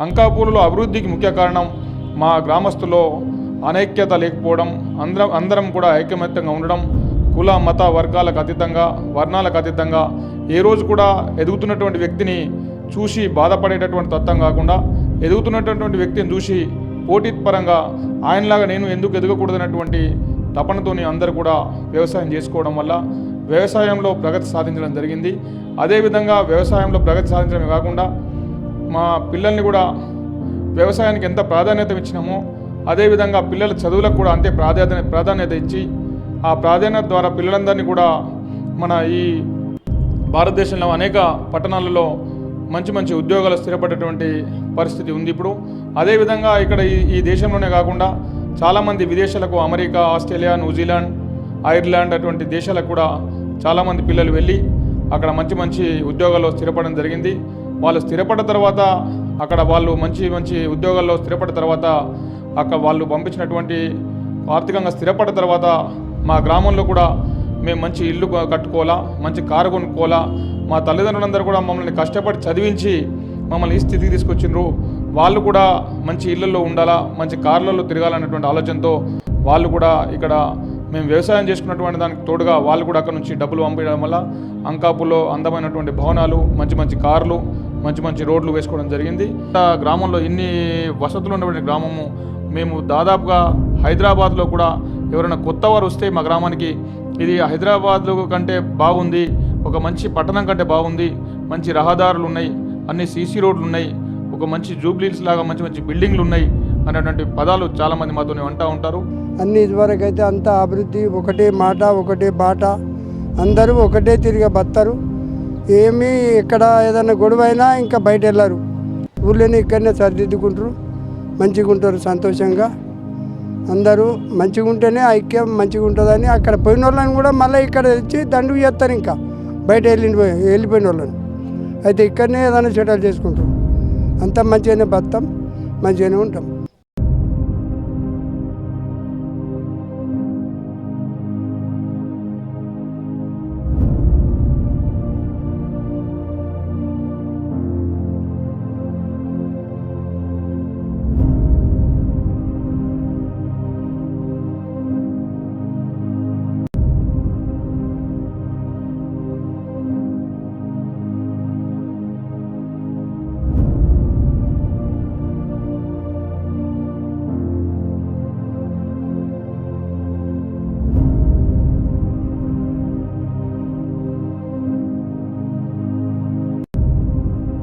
అంకాపూర్లో అభివృద్ధికి ముఖ్య కారణం మా గ్రామస్తుల్లో అనైక్యత లేకపోవడం, అందరం కూడా ఐకమత్యంగా ఉండడం, కుల మత వర్గాలకు అతీతంగా, వర్ణాలకు అతీతంగా ఏ రోజు కూడా ఎదుగుతున్నటువంటి వ్యక్తిని చూసి బాధపడేటటువంటి తత్వం కాకుండా, ఎదుగుతున్నటువంటి వ్యక్తిని చూసి పోటీపరంగా ఆయనలాగా నేను ఎందుకు ఎదగకూడదన్నటువంటి తపనతోని అందరూ కూడా వ్యవసాయం చేసుకోవడం వల్ల వ్యవసాయంలో ప్రగతి సాధించడం జరిగింది. అదేవిధంగా వ్యవసాయంలో ప్రగతి సాధించడమే కాకుండా మా పిల్లల్ని కూడా వ్యవసాయానికి ఎంత ప్రాధాన్యత ఇచ్చినామో అదేవిధంగా పిల్లల చదువులకు కూడా అంతే ప్రాధాన్యత ఇచ్చి ఆ ప్రాధాన్యత ద్వారా పిల్లలందరినీ కూడా మన ఈ భారతదేశంలో అనేక పట్టణాలలో మంచి మంచి ఉద్యోగాలు స్థిరపడేటువంటి పరిస్థితి ఉంది ఇప్పుడు. అదేవిధంగా ఇక్కడ ఈ దేశంలోనే కాకుండా చాలామంది విదేశాలకు అమెరికా, ఆస్ట్రేలియా, న్యూజిలాండ్, ఐర్లాండ్ అటువంటి దేశాలకు కూడా చాలామంది పిల్లలు వెళ్ళి అక్కడ మంచి మంచి ఉద్యోగాల్లో స్థిరపడడం జరిగింది. వాళ్ళు స్థిరపడ్డ తర్వాత అక్కడ వాళ్ళు మంచి మంచి ఉద్యోగాల్లో స్థిరపడ్డ తర్వాత అక్కడ వాళ్ళు పంపించినటువంటి ఆర్థికంగా స్థిరపడ్డ తర్వాత మా గ్రామంలో కూడా మేము మంచి ఇల్లు కట్టుకోవాలా, మంచి కారు కొనుక్కోవాలా, మా తల్లిదండ్రులందరూ కూడా మమ్మల్ని కష్టపడి చదివించి మమ్మల్ని ఈ స్థితికి తీసుకొచ్చిండ్రు. వాళ్ళు కూడా మంచి ఇళ్లలో ఉండాలా, మంచి కార్లలో తిరగాలన్నటువంటి ఆలోచనతో వాళ్ళు కూడా ఇక్కడ మేము వ్యవసాయం చేసుకున్నటువంటి దానికి తోడుగా వాళ్ళు కూడా అక్కడ నుంచి డబ్బులు పంపించడం వల్ల అంకాపూర్లో అందమైనటువంటి భవనాలు, మంచి మంచి కార్లు, మంచి మంచి రోడ్లు వేసుకోవడం జరిగింది. గ్రామంలో ఇన్ని వసతులు ఉన్నటువంటి గ్రామము మేము దాదాపుగా హైదరాబాద్లో కూడా ఎవరైనా కొత్త వారు వస్తే మా గ్రామానికి ఇది హైదరాబాద్ కంటే బాగుంది, ఒక మంచి పట్టణం కంటే బాగుంది, మంచి రహదారులు ఉన్నాయి, అన్ని సీసీ రోడ్లు ఉన్నాయి, ఒక మంచి జూబ్లీస్ లాగా మంచి మంచి బిల్డింగ్లు ఉన్నాయి అనేటువంటి పదాలు చాలామంది మాతోనే అంటూ ఉంటారు. అన్ని ఇదివరకు అయితే అంతా అభివృద్ధి, ఒకటే మాట ఒకటే బాట, అందరూ ఒకటే తిరిగి బతారు. ఏమీ ఇక్కడ ఏదైనా గొడవ అయినా ఇంకా బయట వెళ్ళరు, ఊళ్ళోనే ఇక్కడనే సరిదిద్దుకుంటారు, మంచిగా ఉంటారు సంతోషంగా. అందరూ మంచిగా ఉంటేనే ఐక్యం మంచిగా ఉంటుందని అక్కడ పోయిన వాళ్ళని కూడా మళ్ళీ ఇక్కడ తెచ్చి దండుకు చేస్తారు, ఇంకా బయట వెళ్ళిపోయిన వాళ్ళని అయితే ఇక్కడనే ఏదైనా సెటిల్ చేసుకుంటారు. అంతా మంచిగానే బతాం, మంచిగానే ఉంటాం.